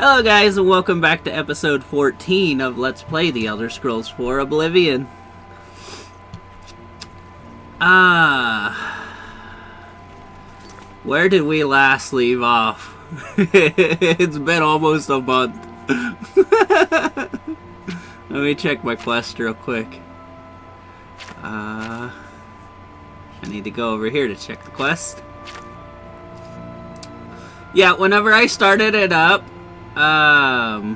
Hello guys, and welcome back to episode 14 of Let's Play The Elder Scrolls 4 Oblivion. Where did we last leave off? It's been almost a month. Let me check my quest real quick. I need to go over here to check the quest. Yeah, whenever I started it up, I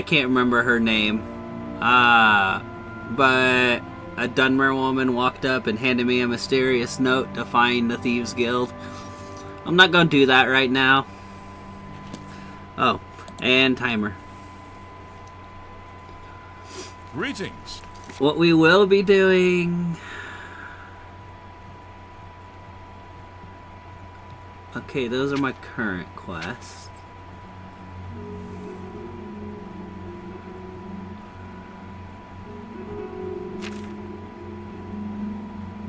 can't remember her name, but a Dunmer woman walked up and handed me a mysterious note to find the Thieves Guild. I'm not gonna do that right now. Oh, and timer. Greetings. What we will be doing... Okay, those are my current quests.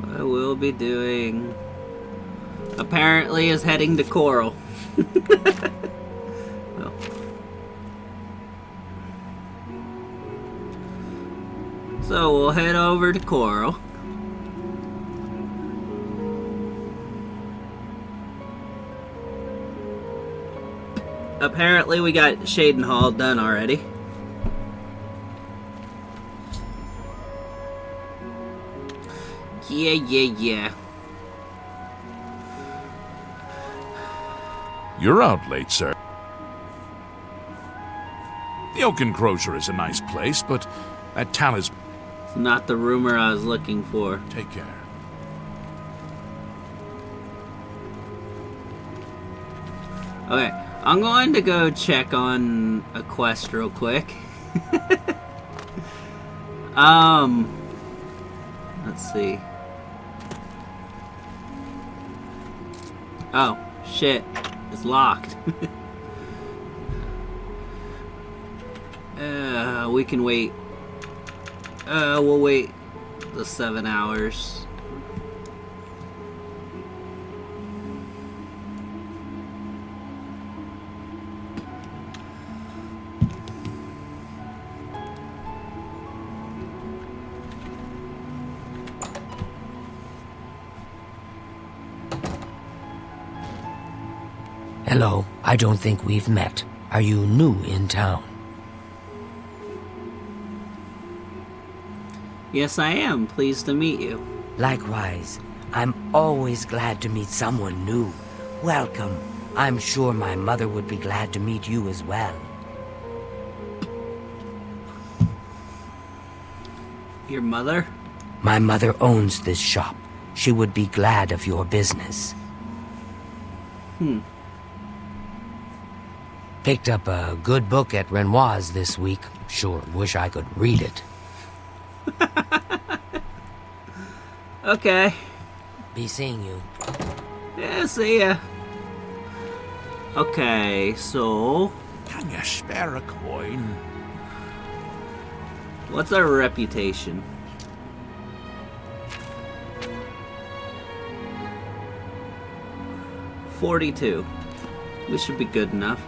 What I will be doing... apparently is heading to Coral. Oh. So we'll head over to Coral. Apparently we got Shaden Hall done already. Yeah. You're out late, sir. The Oak Encroacher is a nice place, but that talisman... It's not the rumor I was looking for. Take care. Okay, I'm going to go check on a quest real quick. Let's see. Oh, shit. It's locked. We can wait. We'll wait the 7 hours. Hello, I don't think we've met. Are you new in town? Yes, I am. Pleased to meet you. Likewise. I'm always glad to meet someone new. Welcome. I'm sure my mother would be glad to meet you as well. Your mother? My mother owns this shop. She would be glad of your business. Picked up a good book at Renoir's this week. Sure wish I could read it. Okay. Be seeing you. Yeah, see ya. Okay, so... Can you spare a coin? what's our reputation? $42. We should be good enough.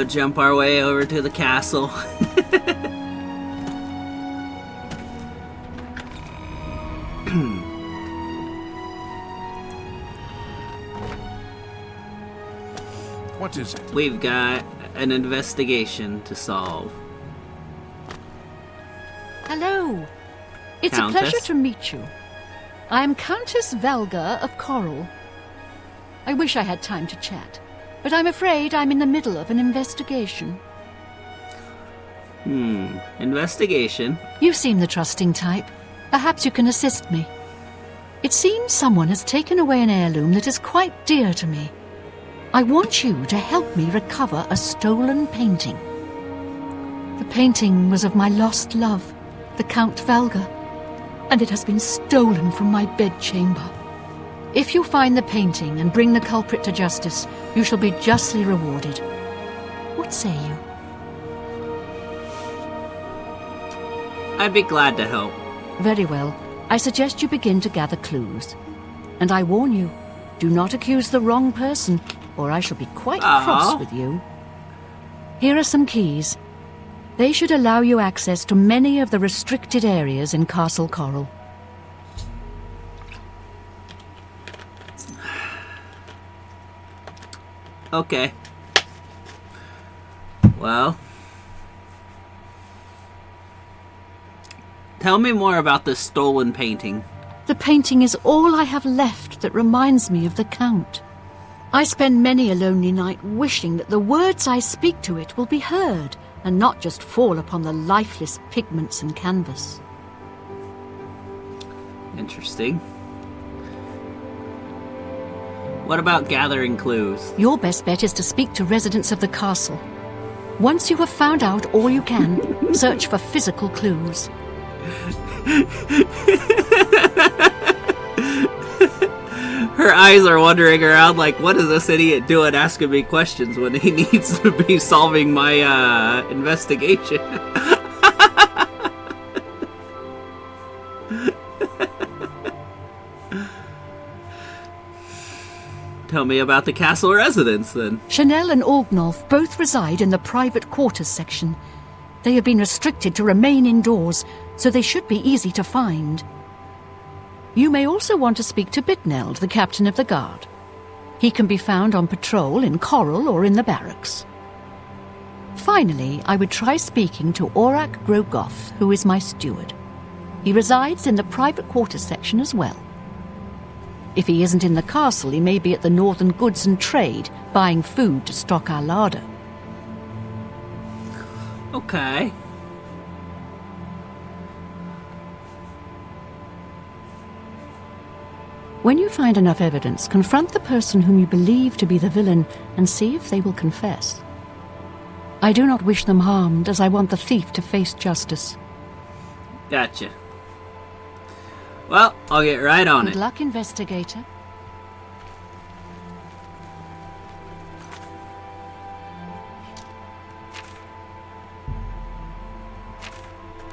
Jump our way over to the castle. What is it? We've got an investigation to solve. Hello. It's Countess? a pleasure to meet you. I am Countess Velga of Coral. I wish I had time to chat, but I'm afraid I'm in the middle of an investigation. Investigation? You seem the trusting type. Perhaps you can assist me. It seems someone has taken away an heirloom that is quite dear to me. I want you to help me recover a stolen painting. The painting was of my lost love, the Count Velga, and it has been stolen from my bedchamber. If you find the painting and bring the culprit to justice, you shall be justly rewarded. What say you? I'd be glad to help. Very well. I suggest you begin to gather clues. And I warn you, do not accuse the wrong person, or I shall be quite cross with you. Here are some keys. They should allow you access to many of the restricted areas in Castle Coral. Okay. Well, tell me more about this stolen painting. The painting is all I have left that reminds me of the Count. I spend many a lonely night wishing that the words I speak to it will be heard and not just fall upon the lifeless pigments and canvas. Interesting. What about gathering clues? Your best bet is to speak to residents of the castle. Once you have found out all you can, search for physical clues. Her eyes are wandering around like, what is this idiot doing asking me questions when he needs to be solving my investigation? Tell me about the castle residents, then. Chanel and Orgnolf both reside in the private quarters section. They have been restricted to remain indoors, so they should be easy to find. You may also want to speak to Bitneld, the captain of the guard. He can be found on patrol in Coral or in the barracks. Finally, I would try speaking to Orak Grogoth, who is my steward. He resides in the private quarters section as well. If he isn't in the castle, he may be at the Northern Goods and Trade, buying food to stock our larder. Okay. When you find enough evidence, confront the person whom you believe to be the villain and see if they will confess. I do not wish them harmed, as I want the thief to face justice. Gotcha. Well, I'll get right on Good it. luck, investigator.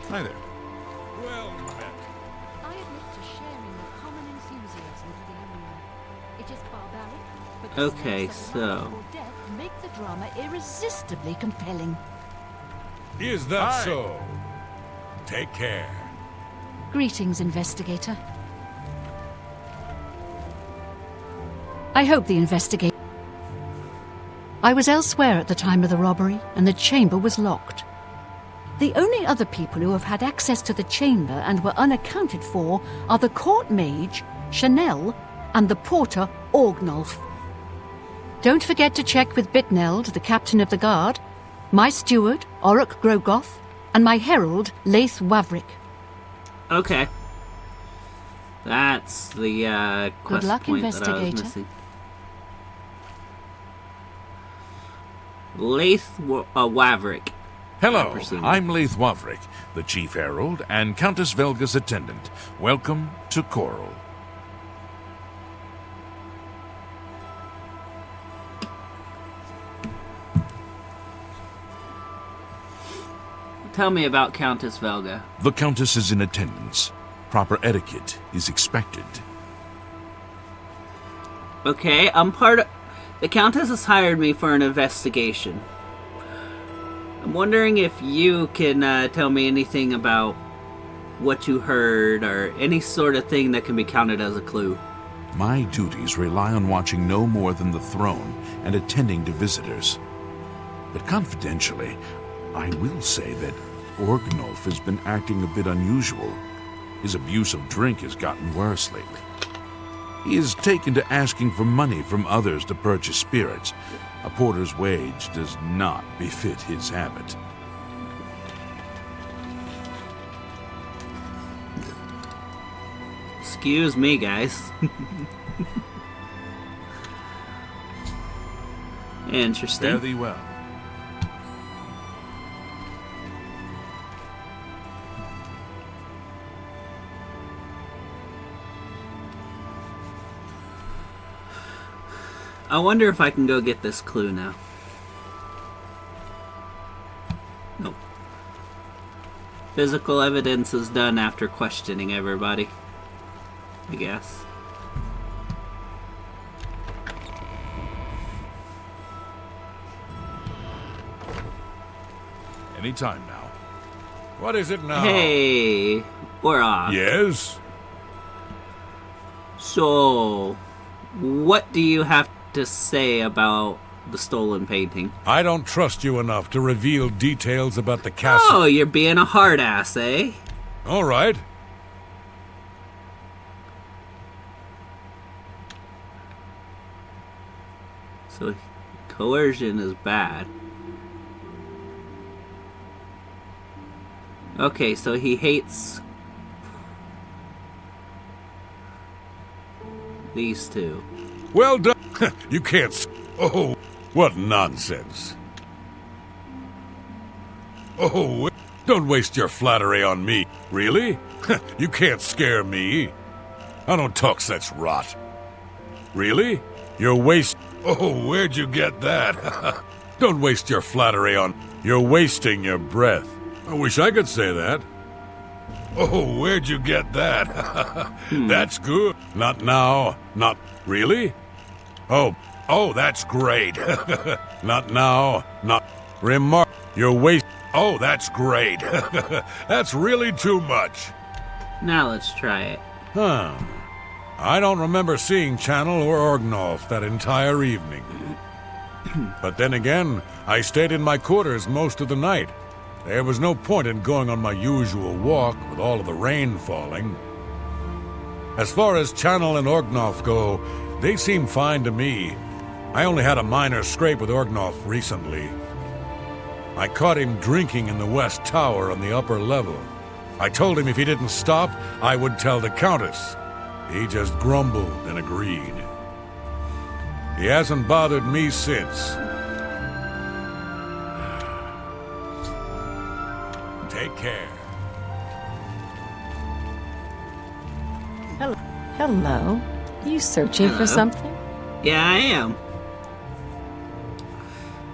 Hi there. Well met. I admit to sharing the common enthusiasm for the arena. It is barbaric, but the Okay, stakes of so- life or death make the drama irresistibly compelling. Is that so? Take care. Greetings, investigator. I hope the investigator... I was elsewhere at the time of the robbery, and the chamber was locked. The only other people who have had access to the chamber and were unaccounted for are the court mage, Chanel, and the porter, Orgnolf. Don't forget to check with Bitneld, the captain of the guard, my steward, Orak Grogoth, and my herald, Laith Wavrick. Okay. That's the quest Good luck, point that I was investigator. missing. Laith Wavrick. Hello, presume. I'm Laith Wavrick, the Chief Herald and Countess Velga's attendant. Welcome to Coral. Tell me about Countess Velga. The Countess is in attendance. Proper etiquette is expected. Okay, I'm part of... The Countess has hired me for an investigation. I'm wondering if you can tell me anything about what you heard or any sort of thing that can be counted as a clue. My duties rely on watching no more than the throne and attending to visitors. But confidentially, I will say that Orgnolf has been acting a bit unusual. His abuse of drink has gotten worse lately. He has taken to asking for money from others to purchase spirits. A porter's wage does not befit his habit. Excuse me, guys. Interesting. Fare thee well. I wonder if I can go get this clue now. Nope. Physical evidence is done after questioning everybody, I guess. Anytime now. What is it now? Hey, we're off. Yes? So, what do you have to say about the stolen painting? I don't trust you enough to reveal details about the castle. Oh, you're being a hard ass, eh? All right. So, coercion is bad. Okay, so he hates these two. Well done. You can't... Oh, what nonsense. Oh, don't waste your flattery on me. Really? You can't scare me. I don't talk such rot. Really? You're Oh, where'd you get that? Don't waste your flattery on... You're wasting your breath. I wish I could say that. Oh, where'd you get that? That's good. Not now. Not... Really? Oh, that's great. Not now. Not... You're Oh, that's great. That's really too much. Now let's try it. Huh. I don't remember seeing Channel or Orgnolf that entire evening. But then again, I stayed in my quarters most of the night. There was no point in going on my usual walk with all of the rain falling. As far as Channel and Orgnolf go, they seem fine to me. I only had a minor scrape with Orgnolf recently. I caught him drinking in the West Tower on the upper level. I told him if he didn't stop, I would tell the Countess. He just grumbled and agreed. He hasn't bothered me since. Take care. Hello. You searching for something? Yeah, I am.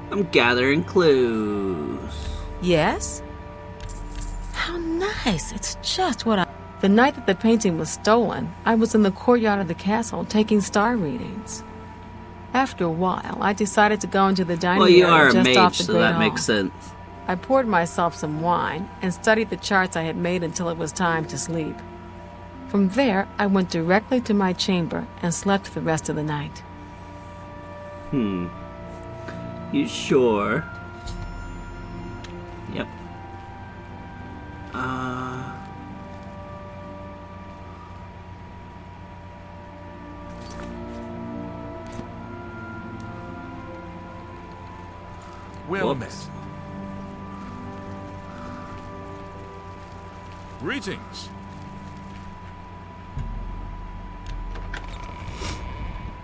I'm gathering clues. Yes? How nice. It's just what I... The night that the painting was stolen, I was in the courtyard of the castle taking star readings. After a while, I decided to go into the dining Well, you area are a just off mage, the so great that hall. makes sense. I poured myself some wine and studied the charts I had made until it was time to sleep. From there, I went directly to my chamber and slept the rest of the night. You sure? Yep. Well Whoops. met. Greetings.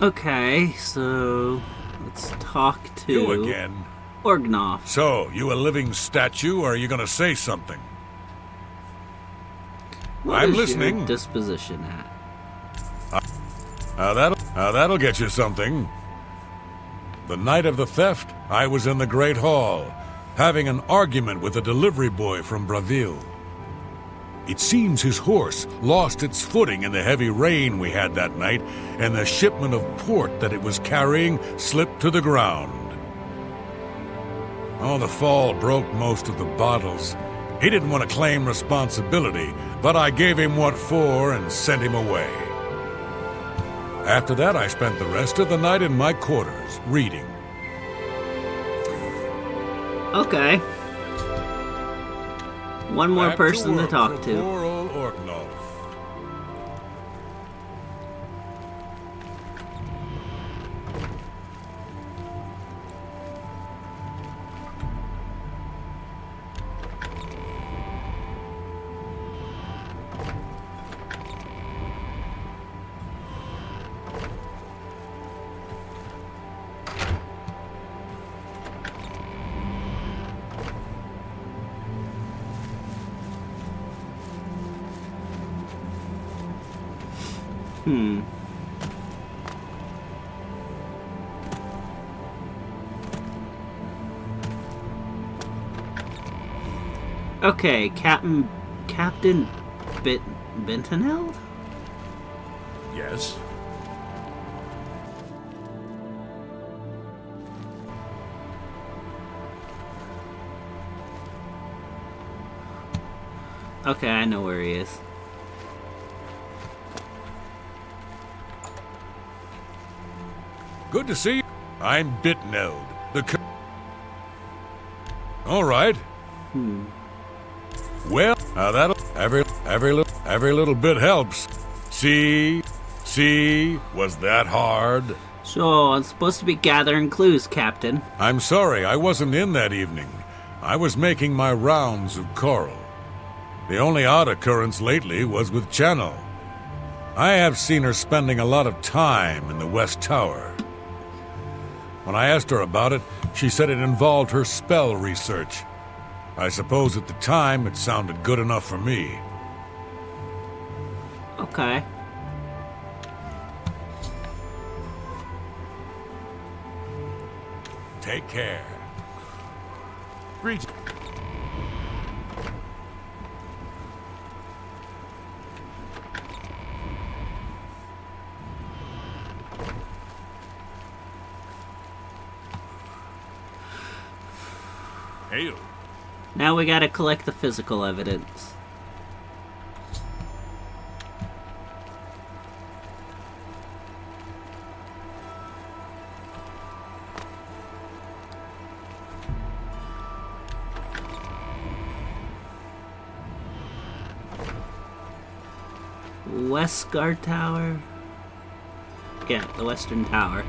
Okay, so let's talk to You again. Orgnolf. So, you a living statue, or are you gonna say something? What I'm is listening. your disposition at? That'll get you something. The night of the theft, I was in the Great Hall, having an argument with a delivery boy from Braville. It seems his horse lost its footing in the heavy rain we had that night, and the shipment of port that it was carrying slipped to the ground. Oh, the fall broke most of the bottles. He didn't want to claim responsibility, but I gave him what for and sent him away. After that, I spent the rest of the night in my quarters, reading. Okay. One more Back person to work talk for to. Poor old Orgnolf. Okay, Captain Bentoneld? Yes. Okay, I know where he is. Good to see you. I'm Bitneld. All right. Well, that'll every little bit helps. See, was that hard? So, I'm supposed to be gathering clues, Captain. I'm sorry, I wasn't in that evening. I was making my rounds of Coral. The only odd occurrence lately was with Channel. I have seen her spending a lot of time in the West Tower. When I asked her about it, she said it involved her spell research. I suppose at the time it sounded good enough for me. Okay. Take care. Greetings. Hail. Now we gotta collect the physical evidence. Westgard Tower? Yeah, the Western Tower.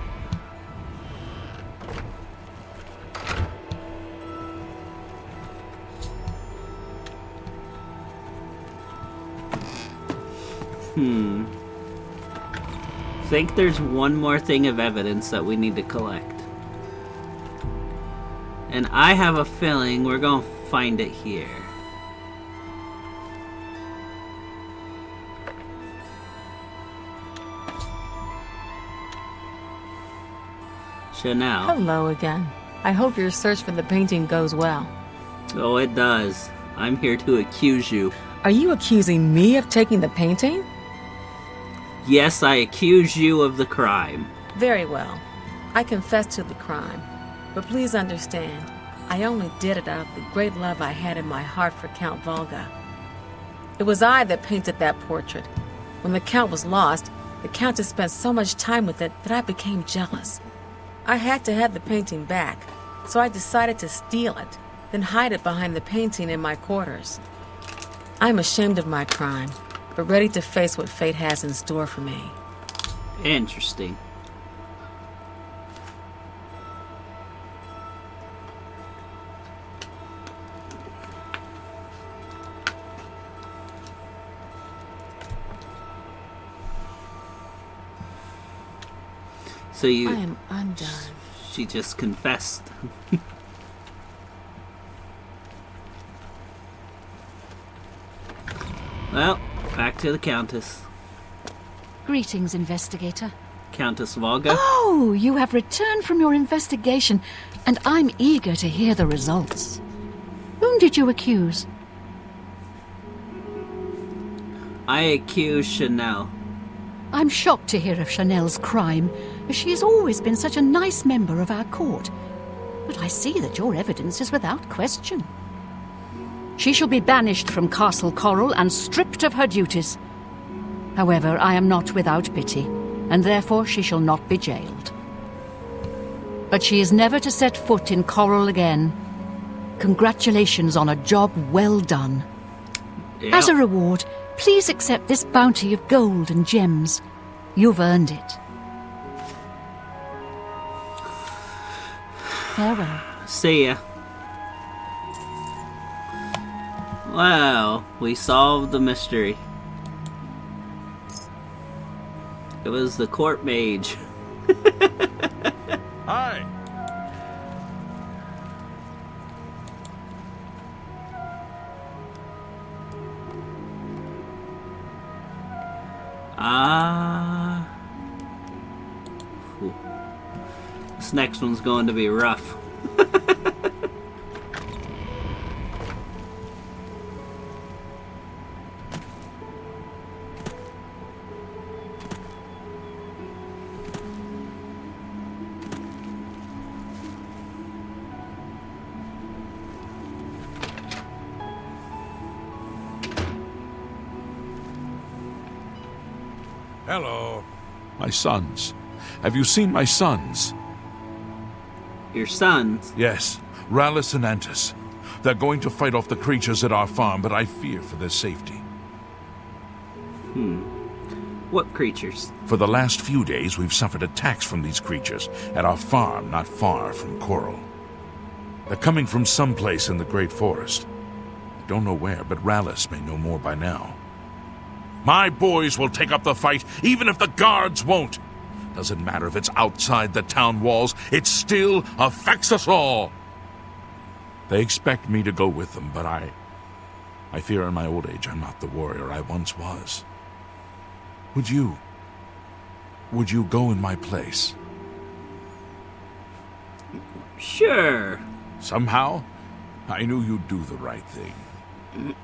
Think there's one more thing of evidence that we need to collect. And I have a feeling we're gonna find it here. Chanel. Hello again. I hope your search for the painting goes well. Oh, it does. I'm here to accuse you. Are you accusing me of taking the painting? Yes, I accuse you of the crime. Very well. I confess to the crime. But please understand, I only did it out of the great love I had in my heart for Count Volga. It was I that painted that portrait. When the Count was lost, the Countess spent so much time with it that I became jealous. I had to have the painting back, so I decided to steal it, then hide it behind the painting in my quarters. I'm ashamed of my crime, but ready to face what fate has in store for me. Interesting. So I am undone. She just confessed. Well, back to the Countess. Greetings, investigator. Countess Volga. Oh, you have returned from your investigation, and I'm eager to hear the results. Whom did you accuse? I accuse Chanel. I'm shocked to hear of Chanel's crime, as she has always been such a nice member of our court. But I see that your evidence is without question. She shall be banished from Castle Coral and stripped of her duties. However, I am not without pity, and therefore she shall not be jailed. But she is never to set foot in Coral again. Congratulations on a job well done. Yeah. As a reward, please accept this bounty of gold and gems. You've earned it. Farewell. See ya. Wow, we solved the mystery. It was the court mage. Hi. Whew. This next one's going to be rough. Hello. My sons. Have you seen my sons? Your sons? Yes, Rallis and Antis. They're going to fight off the creatures at our farm, but I fear for their safety. What creatures? For the last few days, we've suffered attacks from these creatures at our farm not far from Coral. They're coming from someplace in the Great Forest. I don't know where, but Rallis may know more by now. My boys will take up the fight, even if the guards won't. Doesn't matter if it's outside the town walls, it still affects us all. They expect me to go with them, but I fear in my old age I'm not the warrior I once was. Would you go in my place? Sure. Somehow, I knew you'd do the right thing.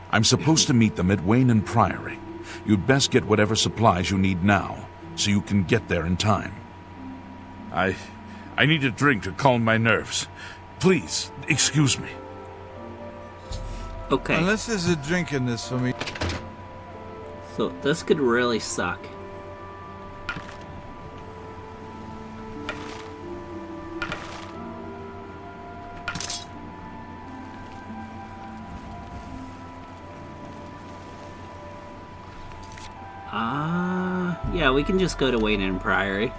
I'm supposed to meet them at Wayne and Priory. You'd best get whatever supplies you need now, so you can get there in time. I need a drink to calm my nerves. Please, excuse me. Okay. Unless there's a drink in this for me. So this could really suck. Yeah, we can just go to Wayne and Priory.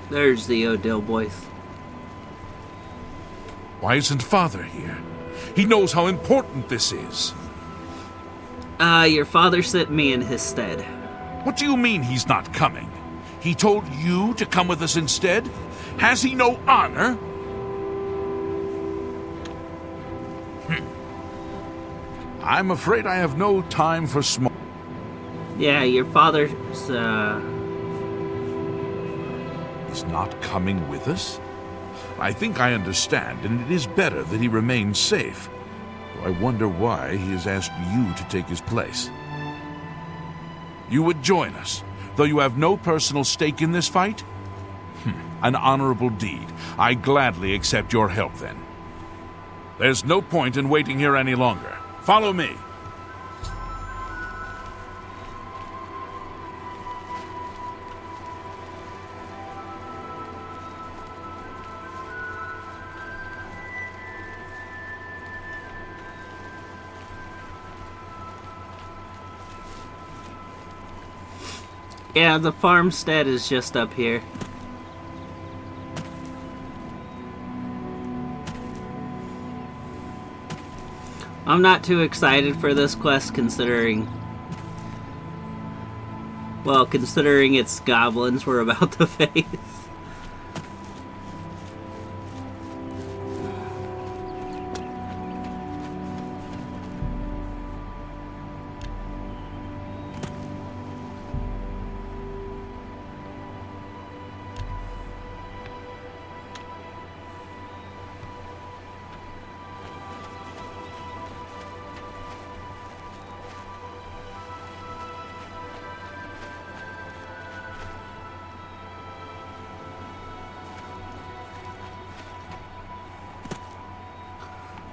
There's the Odell boys. Why isn't Father here? He knows how important this is. Your father sent me in his stead. What do you mean he's not coming? He told you to come with us instead? Has he no honor? I'm afraid I have no time for small... Yeah, your father's, He's not coming with us? I think I understand, and it is better that he remains safe. Though I wonder why he has asked you to take his place. You would join us, though you have no personal stake in this fight? An honorable deed. I gladly accept your help, then. There's no point in waiting here any longer. Follow me. yeah, the farmstead is just up here. I'm not too excited for this quest considering it's goblins we're about to face.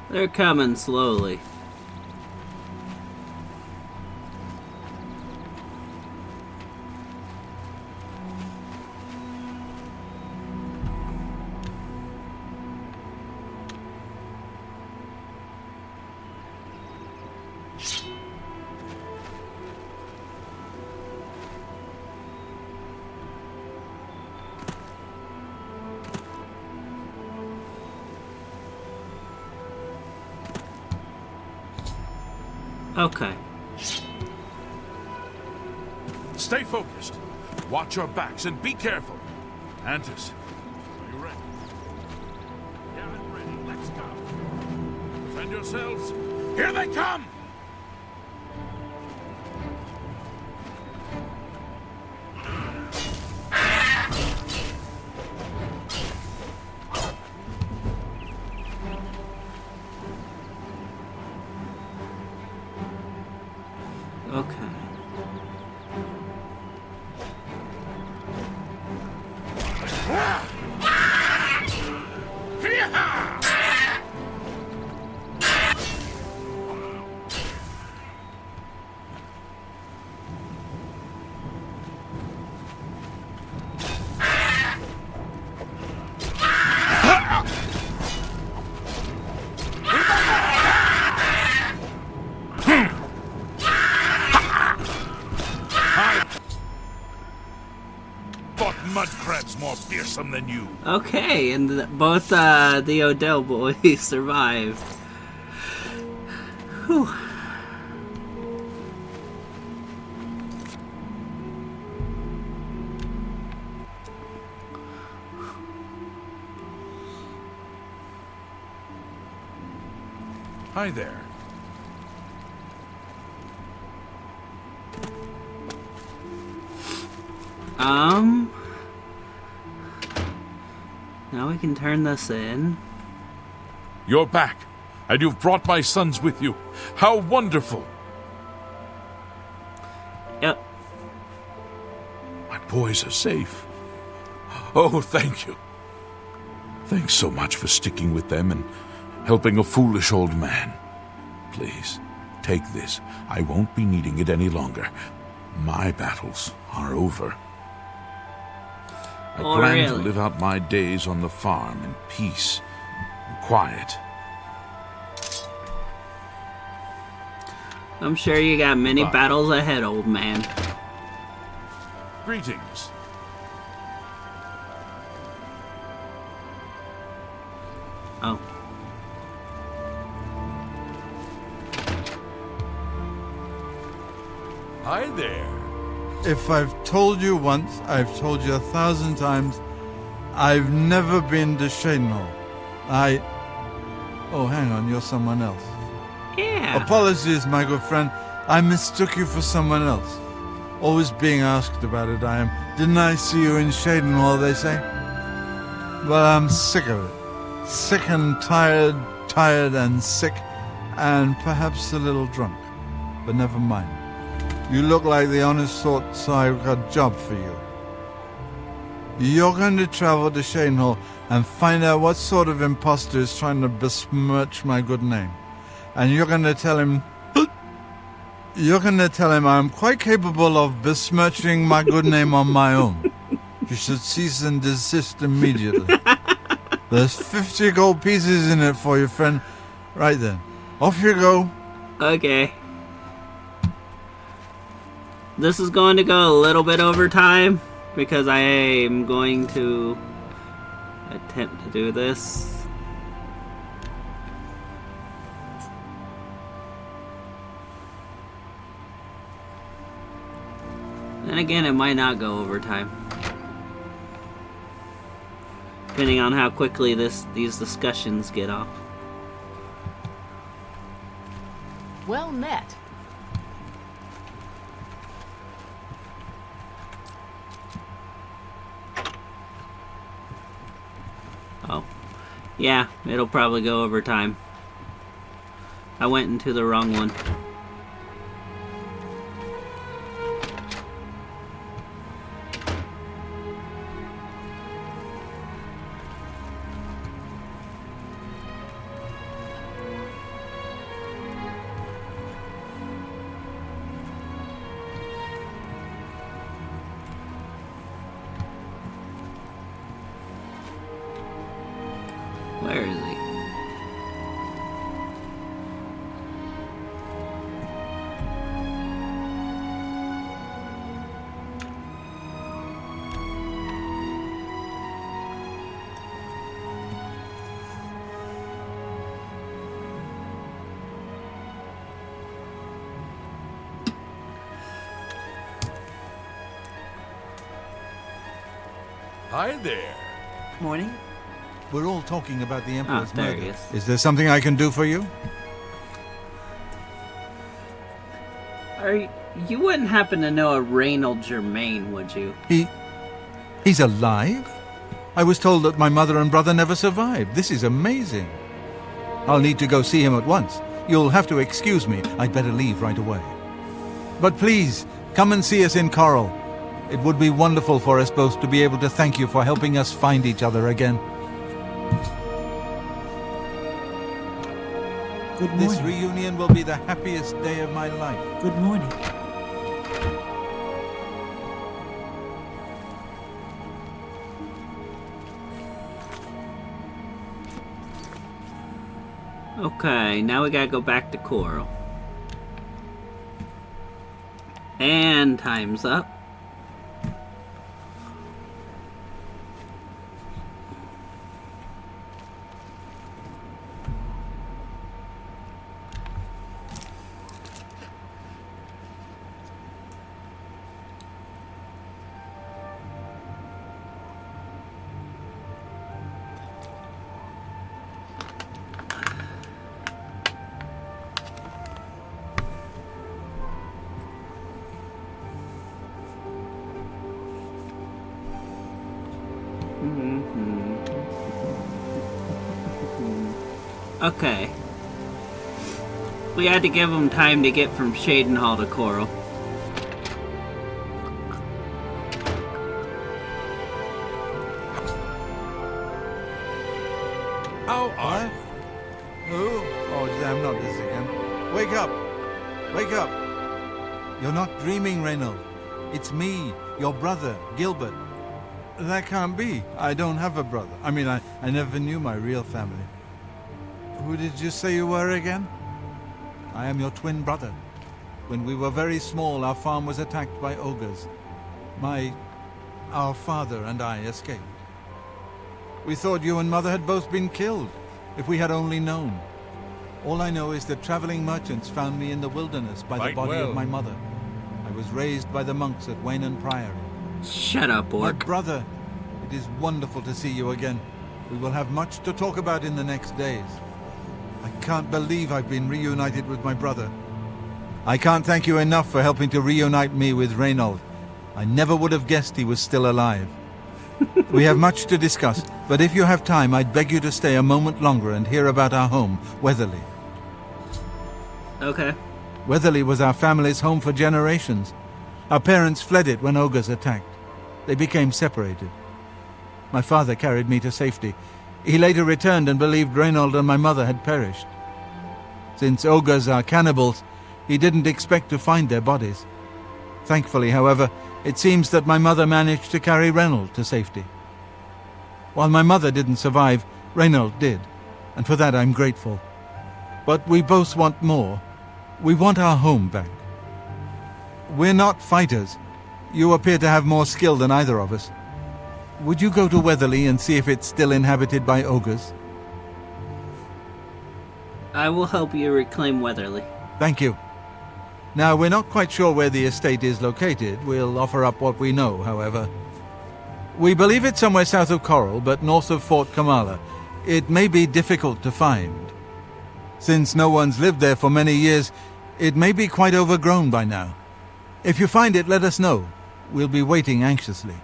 They're coming slowly. Okay. Stay focused. Watch your backs and be careful. Antis, are you ready? Yeah, I'm ready. Let's go. Defend yourselves. Here they come! Mud crab's more fearsome than you. Okay, and both the Odell boys survived. Whew. Hi there. Now we can turn this in. You're back, and you've brought my sons with you. How wonderful! Yep. My boys are safe. Oh, thank you. Thanks so much for sticking with them and helping a foolish old man. Please, take this. I won't be needing it any longer. My battles are over. I plan to live out my days on the farm in peace and quiet. I'm sure you got many Bye. battles ahead, old man. Greetings. Oh. Hi there. If I've told you once, I've told you 1,000 times, I've never been to Shadenhall. Oh, hang on, you're someone else. Yeah. Apologies, my good friend. I mistook you for someone else. Always being asked about it, I am. Didn't I see you in Shadenhall, they say? Well, I'm sick of it. Sick and tired, tired and sick, and perhaps a little drunk. But never mind. You look like the honest sort, so I've got a job for you. You're going to travel to Shadenhall and find out what sort of impostor is trying to besmirch my good name. And you're going to tell him... I'm quite capable of besmirching my good name on my own. You should cease and desist immediately. There's 50 gold pieces in it for you, friend. Right then. Off you go. Okay. This is going to go a little bit over time because I am going to attempt to do this. Then again, it might not go over time. Depending on how quickly these discussions get off. Well met. Oh. Yeah, it'll probably go over time. I went into the wrong one. Where is he? Hi there. Morning. We're all talking about the Emperor's there murder. he is. Is there something I can do for you? You wouldn't happen to know a Reynold Germain, would you? He's alive? I was told that my mother and brother never survived. This is amazing. I'll need to go see him at once. You'll have to excuse me. I'd better leave right away. But please, come and see us in Coral. It would be wonderful for us both to be able to thank you for helping us find each other again. Good morning. This reunion will be the happiest day of my life. Good morning. Okay, now we gotta go back to Coral. And time's up. Okay. We had to give him time to get from Shadenhall to Coral. How are What? Who? Oh, damn, not this again. Wake up! Wake up! You're not dreaming, Reynold. It's me, your brother, Gilbert. That can't be. I don't have a brother. I mean, I never knew my real family. Who did you say you were again? I am your twin brother. When we were very small, our farm was attacked by ogres. Our father and I escaped. We thought you and Mother had both been killed, if we had only known. All I know is that traveling merchants found me in the wilderness by the Fight body well. of my mother. I was raised by the monks at Waynon Priory. Shut up, My Orc. brother, it is wonderful to see you again. We will have much to talk about in the next days. I can't believe I've been reunited with my brother. I can't thank you enough for helping to reunite me with Reynold. I never would have guessed he was still alive. We have much to discuss, but if you have time, I'd beg you to stay a moment longer and hear about our home, Weatherly. Okay. Weatherly was our family's home for generations. Our parents fled it when ogres attacked. They became separated. My father carried me to safety. He later returned and believed Reynold and my mother had perished. Since ogres are cannibals, he didn't expect to find their bodies. Thankfully, however, it seems that my mother managed to carry Reynold to safety. While my mother didn't survive, Reynold did, and for that I'm grateful. But we both want more. We want our home back. We're not fighters. You appear to have more skill than either of us. Would you go to Weatherly and see if it's still inhabited by ogres? I will help you reclaim Weatherly. Thank you. Now, we're not quite sure where the estate is located. We'll offer up what we know, however. We believe it's somewhere south of Coral, but north of Fort Kamala. It may be difficult to find. Since no one's lived there for many years, it may be quite overgrown by now. If you find it, let us know. We'll be waiting anxiously.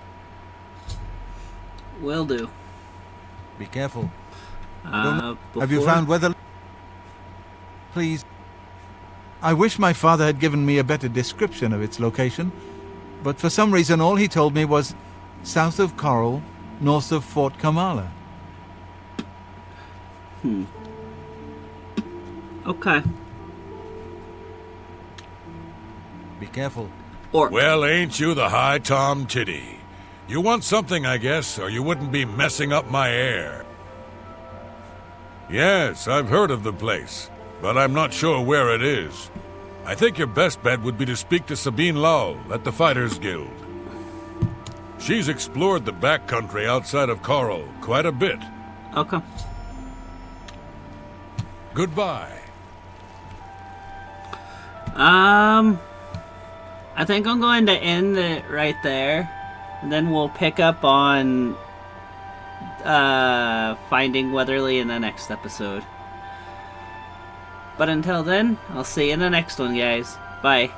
Will do. Be careful. Have Have you found Weatherly? Please. I wish my father had given me a better description of its location, but for some reason all he told me was south of Coral, north of Fort Kamala. Okay. Be careful. Orc. Well, ain't you the high Tom Titty? You want something, I guess, or you wouldn't be messing up my air. Yes, I've heard of the place, but I'm not sure where it is. I think your best bet would be to speak to Sabine Lowell at the Fighters Guild. She's explored the backcountry outside of Coral quite a bit. Okay. Goodbye. I think I'm going to end it right there. And then we'll pick up on finding Weatherly in the next episode. But until then, I'll see you in the next one, guys. Bye.